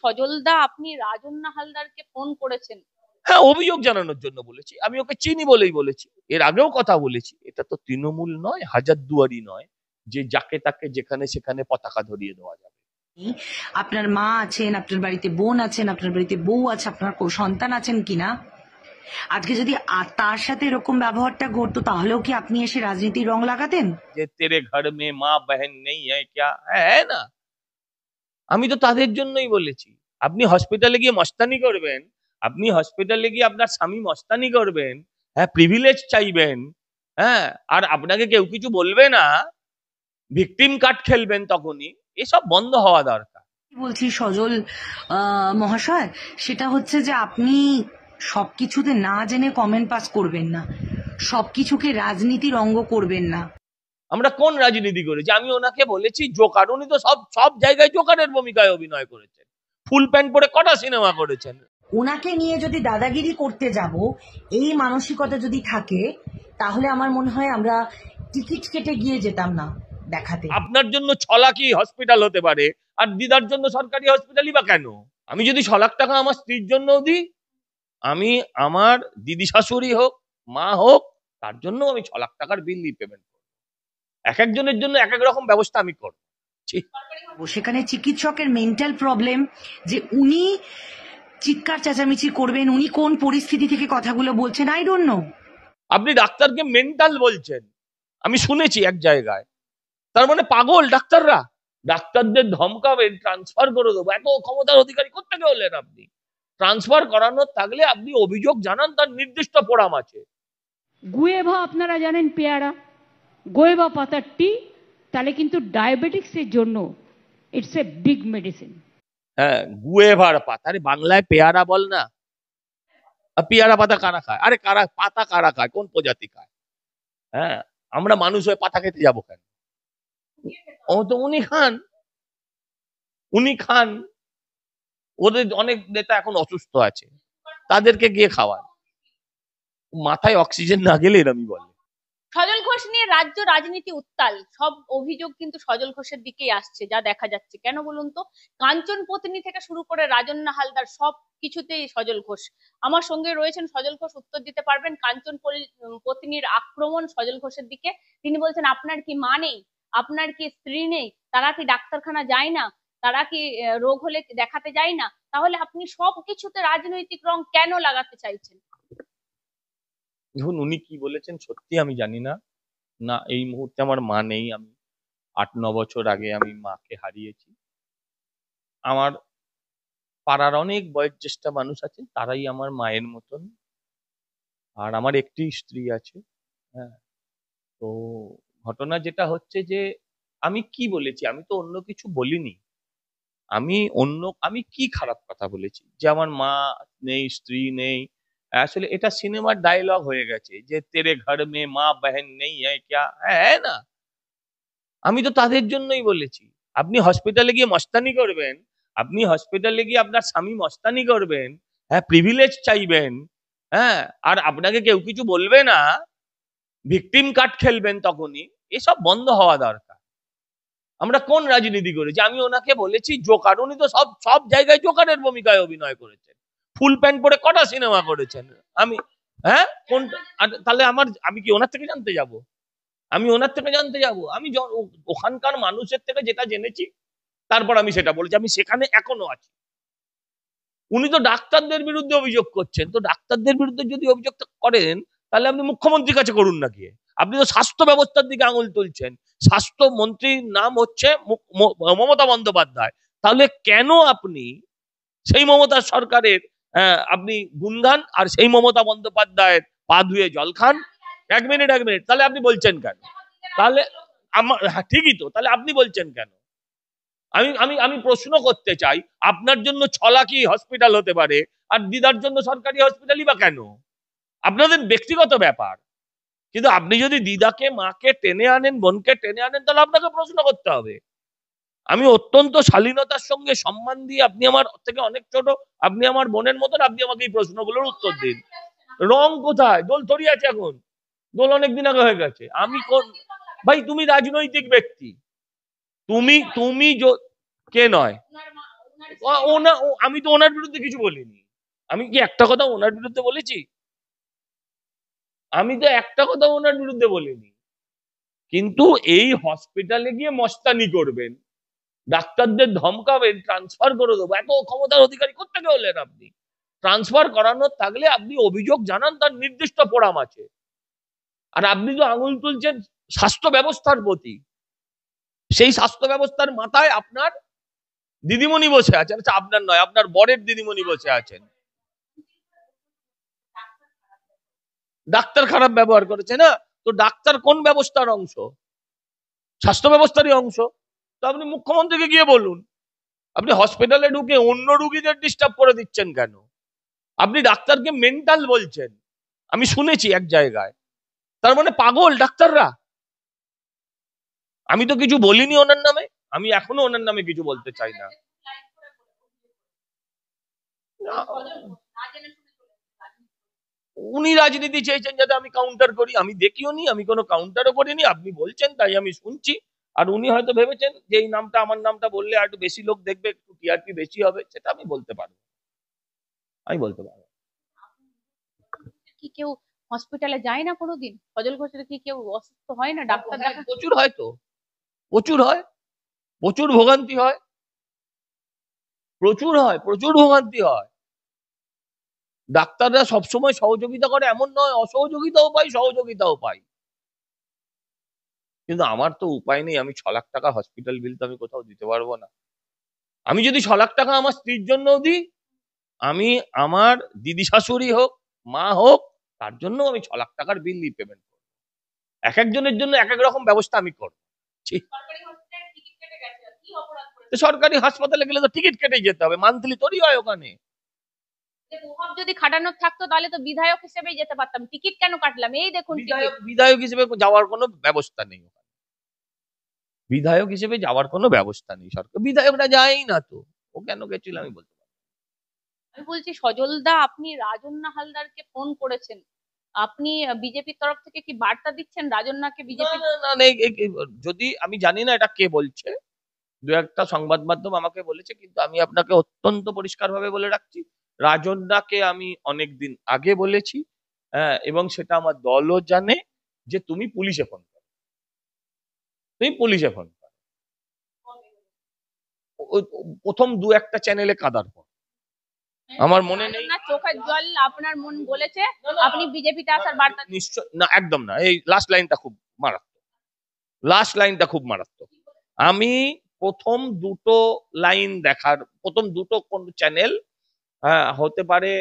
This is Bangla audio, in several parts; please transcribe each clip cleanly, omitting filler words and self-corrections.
সজলদা আপনি রাজন্না হালদারকে ফোন করেছেন? হ্যাঁ, অভিযোগ জানানোর জন্য বলেছি। আমি ওকে চিনি বলেই বলেছি, এর আগেও কথা বলেছি। এটা তো তৃণমূল নয়, হাজারদুয়ারি নয় যে যাকে তাকে যেখানে সেখানে পতাকা ধরিয়ে দেওয়া যাবে। আপনার মা আছেন, আপনার বাড়িতে বোন আছেন, আপনার বাড়িতে বউ আছে, আপনার সন্তান আছেন কিনা? আজকে যদি তার সাথে এরকম ব্যবহারটা ঘটতো তাহলেও কি আপনি এসে রাজনীতির রং লাগাতেন? যে তেরে ঘর মে মা বহন নেই হ্যায় ক্যা? হ্যাঁ না, আমি তো তাদের জন্যই বলেছি। আপনি হসপিটালে গিয়ে মস্তানি করবেন, আপনি হসপিটালে গিয়ে আপনার স্বামী মস্তানি করবেন, হ্যাঁ, প্রিভিলেজ চাইবেন, হ্যাঁ, আর আপনাকে কেউ কিছু বলবে না, ভিকটিম কার্ড খেলবেন, তখনই এসব বন্ধ হওয়া দরকার। বলছি সজল মহাশয়, সেটা হচ্ছে যে আপনি সবকিছুতে না জেনে কমেন্ট পাস করবেন না, সবকিছুকে রাজনীতির অঙ্গ করবেন না। আমরা কোন রাজনীতি করেছি? আমি ওনাকে বলেছি জোকার, উনি তো সব সব জায়গায় জোকারের ভূমিকায় অভিনয় করেছেন, ফুল প্যান্ট পরে কটা সিনেমা করেছেন। ওনাকে নিয়ে যদি দাদাগিরি করতে যাব, এই মানসিকতা যদি থাকে, তাহলে আমার মনে হয় আমরা টিকিট কেটে গিয়ে যেতাম না দেখাতে। আপনার জন্য 6 লাখই হসপিটাল হতে পারে, আর দিদার জন্য সরকারি হসপিটালই বা কেন? আমি যদি 6 লাখ টাকা আমার স্ত্রীর জন্য দিই, আমি আমার দিদি শাশুড়ি হোক, মা হোক, তার জন্য আমি 6 লাখ টাকার বিল পেমেন্ট করবো। এক একজনের জন্য এক এক রকম ব্যবস্থা আমি করবো। সেখানে চিকিৎসকের মেন্টাল প্রবলেম, যে উনি চিৎকার চেঁচামেচি করবেন, উনি কোন পরিস্থিতি থেকে কথাগুলো বলছেন, আই ডোন্ট নো। আপনি ডাক্তারকে মেন্টাল বলছেন, আমি শুনেছি এক জায়গায়। তার মানে পাগল ডাক্তাররা? ডাক্তারদের ধমকাবেন, ট্রান্সফার করে দেবো, এত ক্ষমতার অধিকারী কোত্থেকে হলেন আপনি? ট্রান্সফার করানোর থাকলে আপনি অভিযোগ জানান, তার নির্দিষ্ট ফোরাম আছে। গুয়েভা আপনারা জানেন, পেয়ারা, গুয়েভা পাতার টি, তাহলে কিন্তু ডায়াবেটিক্সের জন্য ইটস এ বিগ মেডিসিন। হ্যাঁ, গুয়েভার পাতা, আরে বাংলায় পেয়ারা বল না। পেয়ারা পাতা কারা খায়? আরে কারা পাতা কারা খায়, কোন প্রজাতি খায়? হ্যাঁ, আমরা মানুষ হয়ে পাতা খেতে যাবো কেন? ও তো উনি খান, উনি খান। ওদের অনেক নেতা এখন অসুস্থ আছে, তাদেরকে গিয়ে খাওয়ান। মাথায় অক্সিজেন না গেলে এরমই বলে। সজল ঘোষ নিয়ে রাজ্য রাজনীতি উত্তাল, সব অভিযোগ কিন্তু সজল ঘোষের দিকেই আসছে, যা দেখা যাচ্ছে। কেন বলুন তো? কাঞ্চন পত্নী থেকে শুরু করে রাজন্না হালদার, সব কিছুতেই সজল ঘোষ। আমার সঙ্গে রয়েছেন সজল ঘোষ, উত্তর দিতে পারবেন। কাঞ্চন পত্নীর আক্রমণ সজল ঘোষের দিকে, তিনি বলছেন আপনার কি মা নেই, আপনার কি স্ত্রী নেই, তারা কি ডাক্তারখানা যায় না, তারা কি রোগ হলে দেখাতে যায় না? তাহলে আপনি সব কিছুতে রাজনৈতিক রং কেন লাগাতে চাইছেন? দেখুন, উনি কি বলেছেন সত্যি আমি জানি না। না, এই মুহূর্তে আমার মা নেই। আমি 8-9 বছর আগে আমি মাকে হারিয়েছি। আমার পাড়ার অনেক বয়োজ্যেষ্ঠ মানুষ আছেন, তারাই আমার মায়ের মতন। আর আমার একটি স্ত্রী আছে। হ্যাঁ, তো ঘটনা যেটা হচ্ছে যে আমি কি বলেছি, আমি তো অন্য কিছু বলিনি। আমি কি খারাপ কথা বলেছি যে আমার মা নেই, স্ত্রী নেই? আসলে এটা সিনেমার ডায়লগ হয়ে গেছে যে তেরে ঘর মে মা বহন নেই হ্যায় ক্যা? হ্যাঁ না, আমি তো তাদের জন্যই বলেছি। আপনি হসপিটালে গিয়ে মস্তানি করবেন, আপনি হসপিটালে গিয়ে আপনার স্বামী মস্তানি করবেন, হ্যাঁ, প্রিভিলেজ চাইবেন, হ্যাঁ, আর আপনাকে কেউ কিছু বলবে না, ভিকটিম কার্ড খেলবেন, তখনই এসব বন্ধ হওয়া দরকার। আমরা কোন রাজনীতি করেছি? আমি ওনাকে বলেছি জোকার, উনি তো সব সব জায়গায় জোকারের ভূমিকায় অভিনয় করেছেন, ফুল প্যান্ট পরে কটা সিনেমা করেছেন। আমি হ্যাঁ কোন, তাহলে আমি কি ওনার থেকে জানতে যাব? আমি ওনার থেকে জানতে যাব? আমি ওখানকার মানুষের থেকে যেটা জেনেছি, তারপর আমি সেটা বলেছি। আমি সেখানে এখনো আছি। উনি তো ডাক্তারদের বিরুদ্ধে অভিযোগ করছেন, তো ডাক্তারদের বিরুদ্ধে যদি অভিযোগ করেন, তাহলে আপনি মুখ্যমন্ত্রীর কাছে করুন না গিয়ে। আপনি তো স্বাস্থ্য ব্যবস্থার দিকে আঙুল তুলছেন। স্বাস্থ্যমন্ত্রীর নাম হচ্ছে মমতা বন্দ্যোপাধ্যায়। তাহলে কেন আপনি সেই মমতা সরকারের আপনি গুণগান, আর সেই মমতা বন্দ্যোপাধ্যায়ের পা ধুয়ে জল খান? এক মিনিট, তাহলে আপনি বলছেন কেন? তাহলে আমার ঠিকই তো, তাহলে আপনি বলছেন কেন? আমি আমি আমি প্রশ্ন করতে চাই, আপনার জন্য 6 লাখই হসপিটাল হতে পারে, আর দিদার জন্য সরকারি হসপিটালই বা কেন? আপনাদের ব্যক্তিগত ব্যাপার। কিন্তু আপনি যদি দিদাকে, মাকে টেনে আনেন, বোনকে টেনে আনেন, তাহলে আপনাকে প্রশ্ন করতে হবে। আমি অত্যন্ত শালীনতার সঙ্গে সম্মান দিয়ে, আপনি আমার থেকে অনেক ছোট, আপনি আমার বোনের মতন, আপনি আমাকে এই প্রশ্নগুলোর উত্তর দিন। রং কোথায়? দোল থরি আছে এখন, দোল অনেকদিন আগে হয়ে গেছে। আমি কোন ভাই? তুমি রাজনৈতিক ব্যক্তি, তুমি কে নয়? আমি তো ওনার বিরুদ্ধে কিছু বলিনি। আমি কি একটা কথা ওনার বিরুদ্ধে বলেছি? আমি তো একটা কথা ওনার বিরুদ্ধে বলিনি। কিন্তু এই হসপিটালে গিয়ে মস্তানি করবেন, ডাক্তারদের ধমকাবেন, ট্রান্সফার করে দেবো, এত ক্ষমতার অধিকারী কোত্থেকে হলেন আপনি? ট্রান্সফার করানোর থাকলে আপনি অভিযোগ জানান, তার নির্দিষ্ট ফোরাম আছে। আর আপনি তো আঙুল তুলছেন স্বাস্থ্য ব্যবস্থার প্রতি। সেই স্বাস্থ্য ব্যবস্থার মাথায় আপনার দিদিমণি বসে আছেন। আচ্ছা, আপনার নয়, আপনার বরের দিদিমণি বসে আছেন। ডাক্তার খারাপ ব্যবহার করেছে না? তো ডাক্তার কোন ব্যবস্থার অংশ? স্বাস্থ্য ব্যবস্থারই অংশ। তো আপনি মুখ্যমন্ত্রীকে গিয়ে বলুন। আপনি হসপিটালে ঢুকে অন্য রুগীদের ডিস্টার্ব করে দিচ্ছেন কেন? আপনি ডাক্তারকে মেন্টাল বলছেন, আমি শুনেছি এক জায়গায়। তার মানে পাগল ডাক্তাররা? আমি তো কিছু বলিনি ওনার নামে, আমি এখনো ওনার নামে কিছু বলতে চাই না। উনি রাজনীতি চেয়েছেন যাতে আমি কাউন্টার করি, আমি দেখিও নি, আমি কোনো কাউন্টারও করিনি। আপনি বলছেন তাই আমি শুনছি। আর উনি হয়তো ভেবেছেন যে এই নামটা, আমার নামটা বললে একটু বেশি লোক দেখবে, একটু টিআরপি বেশি হবে, সেটা আমি বলতে পারবো। কি কেউ হসপিটালে যায় না কোনোদিন? সজল ঘোষের কি কেউ অসুস্থ হয় না? ডাক্তার দেখা প্রচুর হয় তো, প্রচুর হয়, প্রচুর ভোগান্তি হয়, প্রচুর ভোগান্তি হয়। ডাক্তাররা সবসময় সহযোগিতা করে এমন নয়, অসহযোগিতাও পাই, সহযোগিতাও পাই। কিন্তু আমার তো উপায় নেই। আমি 6 লাখ টাকা হসপিটাল বিল তো আমি কোথাও দিতে পারবো না। আমি যদি 6 লাখ টাকা আমার স্ত্রীর জন্য দিই, আমি আমার দিদি শাশুড়ি হোক, মা হোক, তার জন্য আমি 6 লাখ টাকার বিল পেমেন্ট করবো। এক একজনের জন্য এক এক রকম ব্যবস্থা আমি করবো। সরকারি হাসপাতালে গেলে তো টিকিট কেটেই যেতে হবে, মান্থলি তৈরি হয় ওখানে। প্রভাব যদি খাটানোর থাকতো তাহলে তো বিধায়ক হিসেবেই যেতে পারতাম, টিকিট কেন কাটলাম? এই দেখুন বিধায়ক হিসেবে যাওয়ার কোনো ব্যবস্থা নেই। বিধায়ক হিসেবে যাওয়ার কোনো ব্যবস্থা নেই। সরকার বিধায়করা যায়ই না তো, ও কেন গেছিল আমি বলতে পারবো। আমি বলছি সজলদা, আপনি রাজন্না হালদারকে ফোন করেছেন, আপনি বিজেপির তরফ থেকে কি বার্তা দিচ্ছেন রাজন্নাকে? বিজেপি যদি আমি জানি না এটা কে বলছে, দু একটা সংবাদ মাধ্যম আমাকে বলেছে, কিন্তু আমি আপনাকে অত্যন্ত পরিষ্কারভাবে বলে রাখছি, রাজন্নাকে আমি অনেকদিন আগে বলেছি, হ্যাঁ, এবং সেটা আমার দলও জানে, যে তুমি পুলিশে ফোন করো, তুমি পুলিশে ফোন করো। প্রথম দু একটা চ্যানেলে কাদার পর আমার মনে নেই। চোখের জল আপনার মন বলেছে আপনি বিজেপিতে আসার বার্তা? নিশ্চয় না, একদম না। এই লাস্ট লাইনটা খুব মারাত্মক, লাস্ট লাইনটা খুব মারাত্মক। আমি প্রথম দুটো লাইন দেখার, প্রথম দুটো কোন চ্যানেল, হ্যাঁ হতে পারে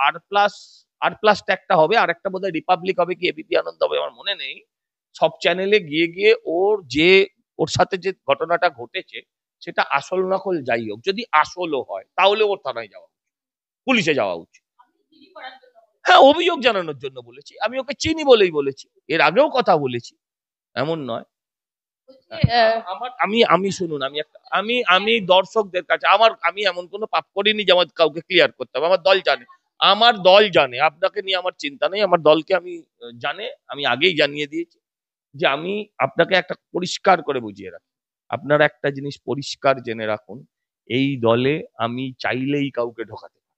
আর প্লাস একটা হবে, আর একটা বোধহয় রিপাবলিক হবে কি এবিপি আনন্দ হবে, আমার মনে নেই। সব চ্যানেলে গিয়ে গিয়ে ওর সাথে যে ঘটনাটা ঘটেছে সেটা আসল নকল যাই হোক, যদি আসলও হয় তাহলে ওর থানায় যাওয়া উচিত, পুলিশে যাওয়া উচিত। হ্যাঁ, অভিযোগ জানানোর জন্য বলেছি। আমি ওকে চিনি বলেই বলেছি, এর আগেও কথা বলেছি, এমন নয়। আমি শুনুন, আমি দর্শকদের কাছে আমি এমন কোনো পাপ করিনি যে আমার কাউকে ক্লিয়ার করতে হবে। আমার দল জানে, আমার দল জানে, আপনাকে নিয়ে আমার চিন্তা নেই। আমার দলকে আমি জানে, আমি আগেই জানিয়ে দিয়েছি যে আমি আপনাকে একটা পরিষ্কার করে বুঝিয়ে রাখি। আপনারা একটা জিনিস পরিষ্কার জেনে রাখুন, এই দলে আমি চাইলেই কাউকে ঢোকাতে পারি।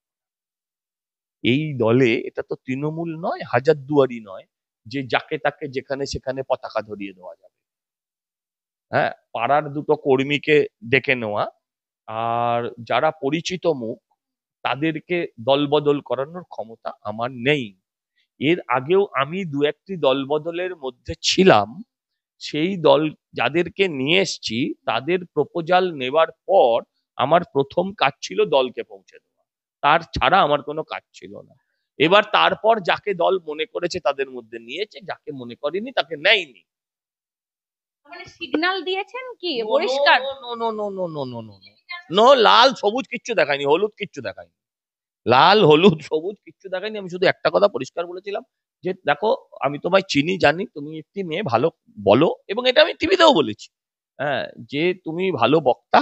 এই দলে এটা তো তৃণমূল নয়, হাজারদুয়ারি নয়, যে যাকে তাকে যেখানে সেখানে পতাকা ধরিয়ে দেওয়া যাবে। হ্যাঁ, পাড়ার দুটো কর্মীকে ডেকে নেওয়া আর যারা পরিচিত মুখ তাদেরকে দলবদল করানোর ক্ষমতা আমার নেই। এর আগেও আমি দু একটি দলবদলের মধ্যে ছিলাম। সেই দল যাদেরকে নিয়ে এসছি তাদের প্রপোজাল নেবার পর আমার প্রথম কাজ ছিল দলকে পৌঁছে দেওয়া, তার ছাড়া আমার কোনো কাজ ছিল না। এবার তারপর যাকে দল মনে করেছে তাদের মধ্যে নিয়েছে, যাকে মনে করেনি তাকে নেয়নি। মানে সিগন্যাল দিয়েছেন কি পরিষ্কার? নো, লাল সবুজ কিচ্ছু দেখায়নি, হলুদ কিচ্ছু দেখায়নি, লাল হলুদ সবুজ কিচ্ছু দেখায়নি। আমি শুধু একটা কথা পরিষ্কার বলেছিলাম যে দেখো, আমি তোমায় চিনি, জানি তুমি একটি মেয়ে ভালো বলো, এবং এটা আমি টিভিতেও বলেছি, হ্যাঁ, যে তুমি ভালো বক্তা।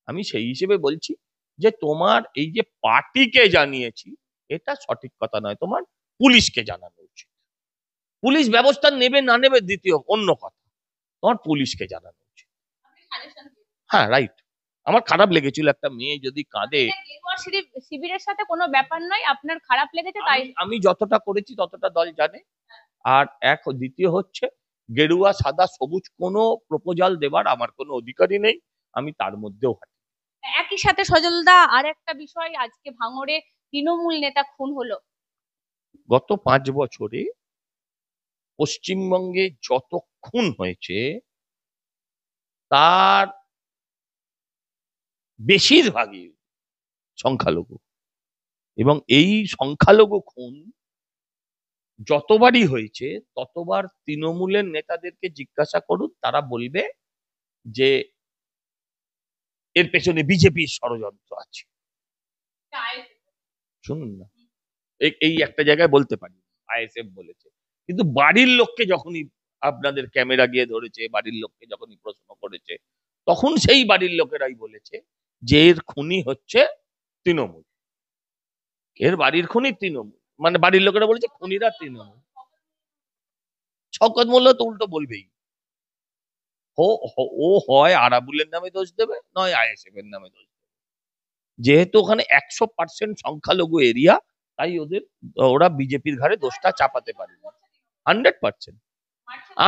আমি সেই হিসেবে বলছি যে তোমার এই যে পার্টিকে জানিয়েছি এটা সঠিক কথা নয়, তোমার পুলিশকে জানানো উচিত। পুলিশ ব্যবস্থা নেবে না নেবে দ্বিতীয় অন্য কথা, তোমার পুলিশকে জানানো উচিত। হ্যাঁ, রাইট। আমার খারাপ লেগেছিল, একটা মেয়ে যদি কাঁদে। গেরুয়া শিবিরের সাথে কোনো ব্যাপার নয়, আপনার খারাপ লেগেছে তাই। আমি যতটা করেছি ততটা দল জানে। আর দ্বিতীয় হচ্ছে, গেরুয়া সাদা সবুজ কোনো প্রপোজাল দেবার আমার কোনো অধিকারই নেই, আমি তার মধ্যেও হাঁটি। একই সাথে সজলদা আর একটা বিষয়, আজকে ভাঙড়ে তৃণমূল নেতা খুন হলো। গত 5 বছরে পশ্চিমবঙ্গে যত খুন হয়েছে তার বেশিরভাগই সংখ্যালঘু, এবং এই সংখ্যালঘু খুন যতবারই হয়েছে ততবার তৃণমূলের নেতাদেরকে জিজ্ঞাসা করুন, তারা বলবে যে এর পেছনে বিজেপির ষড়যন্ত্র আছে। শুনুন না, এই একটা জায়গায় বলতে পারি আইএসএফ বলেছে, কিন্তু বাড়ির লোককে যখনই আপনাদের ক্যামেরা গিয়ে ধরেছে, বাড়ির লোককে যখনই প্রশ্ন করেছে, তখন সেই বাড়ির লোকেরাই বলেছে যে এর খুনি হচ্ছে তৃণমূল, এর বাড়ির খুনি তৃণমূল, মানে বাড়ির লোকেরা বলেছে খুনিরা তৃণমূল। শওকত মোল্লা তো উল্টো বলবেই, ও হয় আরাবুলের নামে দোষ দেবে, নয় আইএসএফ এর নামে দোষ দেবে। যেহেতু ওখানে 100% সংখ্যালঘু এরিয়া, তাই ওরা বিজেপির ঘাড়ে দোষটা চাপাতে পারে 100%।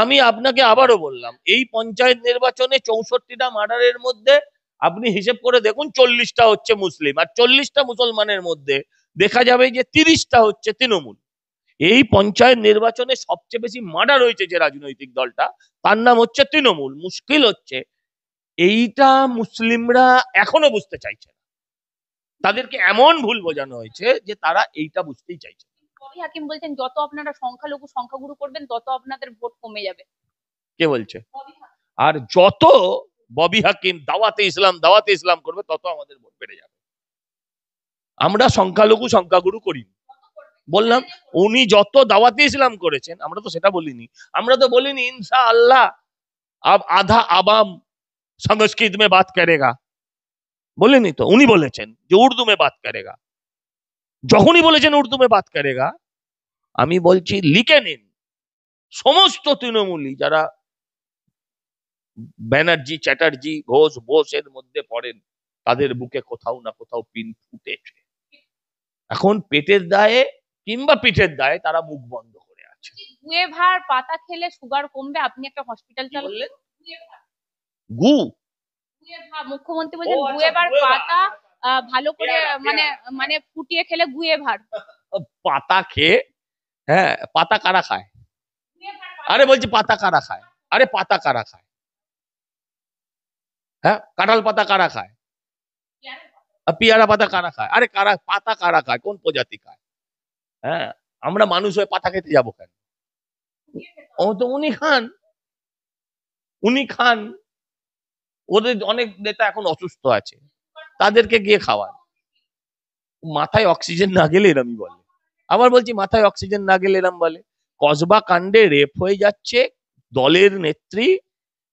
আমি আপনাকে আবারও বললাম, এই পঞ্চায়েত নির্বাচনে 64টা মার্ডারের মধ্যে আপনি হিসেব করে দেখুন 40টা হচ্ছে মুসলিম, আর 40টা মুসলমানের মধ্যে দেখা যাবে যে 30টা হচ্ছে তৃণমূল। এই পঞ্চায়েত নির্বাচনে সবচেয়ে বেশি মার্ডার হয়েছে যে রাজনৈতিক দলটা, তার নাম হচ্ছে তৃণমূল। মুশকিল হচ্ছে এইটা মুসলিমরা এখনো বুঝতে চাইছে না, তাদেরকে এমন ভুল বোঝানো হয়েছে যে তারা এইটা বুঝতেই চাইছে না। ববি হাকিম বলছেন যত আপনারা সংখ্যালঘু সংখ্যাগুরু করবেন তত আপনাদের ভোট কমে যাবে। কে বলছে? আর যত ববি হাকিম দাওয়াতে ইসলাম করবে তত আমাদের ভোট বেড়ে যাবে। আমরা সংখ্যালঘু সংখ্যাগুরু করিনি, বললাম উনি যত দাওয়াতে ইসলাম করেছেন, আমরা তো সেটা বলিনি। আমরা তো বলিনি ইনশাআল্লাহ अब आधा आवाम संस्कृत में बात करेगा, বলেনি তো। উনি বলেছেন যে উর্দু में बात करेगा। যখনই বলেছেন উর্দু में बात करेगा, আমি বলছি লিখে নিন সমস্ত তৃণমূলী যারা ব্যানার্জি, চ্যাটার্জি, ঘোষ, বোসের মধ্যে পড়েন, তাদের বুকে কোথাও না কোথাও পিন ফুটেছে। এখন পেটের দায়ে কিংবা পিঠের দায়ে তারা মুখ বন্ধ করে আছে। গুয়েভার পাতা খেলে সুগার কমবে, আপনি একটা হসপিটাল চালালেন। গু মুখ্যমন্ত্রী বলছেন গুয়েভার পাতা ভালো করে মানে মানে ফুটিয়ে খেলে গুয়েভার পাতা খেয়ে, হ্যাঁ পাতা কারা খায়? আরে বলছি পাতা কারা খায়? আরে পাতা কারা খায়? হ্যাঁ, কাঁঠাল পাতা কারা খায়? আর পিয়ারা পাতা কারা খায়? আরে পাতা কারা খায়? কোন প্রজাতি খায়? হ্যাঁ, আমরা মানুষ হয়ে পাতা খেতে যাবো কেন? ও তো উনি খান। ওদের অনেক নেতা এখন অসুস্থ আছে, তাদেরকে গিয়ে খাওয়ান। মাথায় অক্সিজেন না গেলে এরমই বলে। আবার বলছি মাথায় অক্সিজেন না গেলে এরম বলে। কসবা কাণ্ডে রেপ হয়ে যাচ্ছে দলের নেত্রী,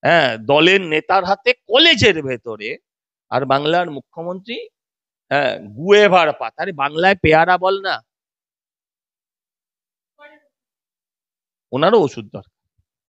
হ্যাঁ দলের নেতার হাতে কলেজের ভেতরে, আর বাংলার মুখ্যমন্ত্রী হ্যাঁ গুয়েভার পাতা। আরে বাংলায় পেয়ারা বল না, ওনারও ওষুধ দরকার।